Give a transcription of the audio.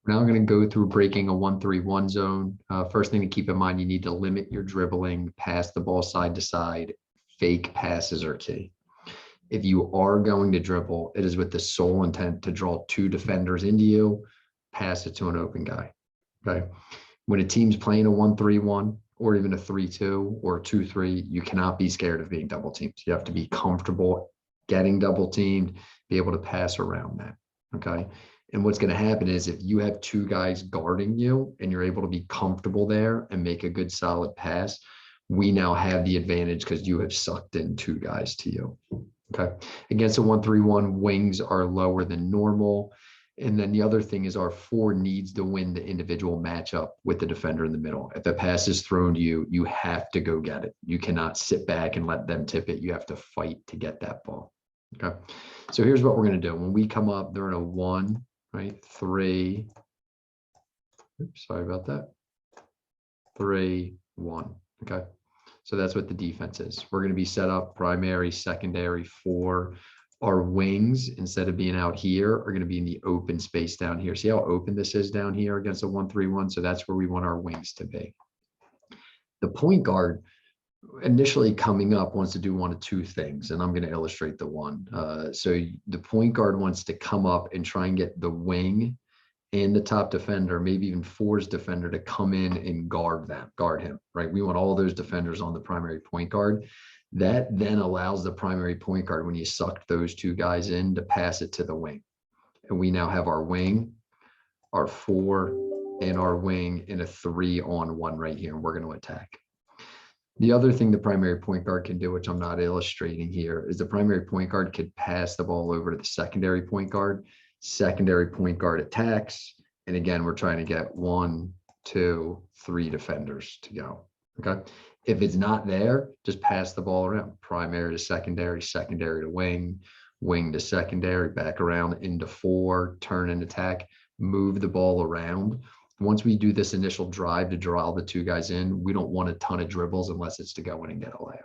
Now I'm going to go through breaking a 1-3-1 zone. First thing to keep in mind, you need to limit your dribbling, pass the ball side to side. Fake passes are key. If you are going to dribble, it is with the sole intent to draw two defenders into you, pass it to an open guy. Okay. When a team's playing a 1-3-1 or even a 3-2 or a 2-3, you cannot be scared of being double teamed. You have to be comfortable getting double teamed, be able to pass around that. Okay. And what's going to happen is if you have two guys guarding you and you're able to be comfortable there and make a good solid pass, we now have the advantage because you have sucked in two guys to you. Okay. Against a 1-3-1, wings are lower than normal. And then the other thing is our 4 needs to win the individual matchup with the defender in the middle. If the pass is thrown to you, you have to go get it. You cannot sit back and let them tip it. You have to fight to get that ball. Okay. So here's what we're going to do. When we come up, they're in a 1, right? 3. Oops, sorry about that. 3, 1. Okay. So that's what the defense is. We're going to be set up primary, secondary, 4. Our wings, instead of being out here, are going to be in the open space down here. See how open this is down here against a 1-3-1? So that's where we want our wings to be. The point guard initially coming up wants to do one of 2 things, and I'm going to illustrate the one. So the point guard wants to come up and try and get the wing and the top defender, maybe even 4's defender, to come in and guard him, right? We want all those defenders on the primary point guard. That then allows the primary point guard, when you suck those 2 guys in, to pass it to the wing. And we now have our wing, our 4, and our wing in a 3-on-1 right here, and we're going to attack. The other thing the primary point guard can do, which I'm not illustrating here, is the primary point guard could pass the ball over to the secondary point guard. Secondary point guard attacks. And again, we're trying to get 1, 2, 3 defenders to go. Okay. If it's not there, just pass the ball around. Primary to secondary, secondary to wing, wing to secondary, back around into 4, turn and attack, move the ball around. Once we do this initial drive to draw the 2 guys in, we don't want a ton of dribbles unless it's to go in and get a layup.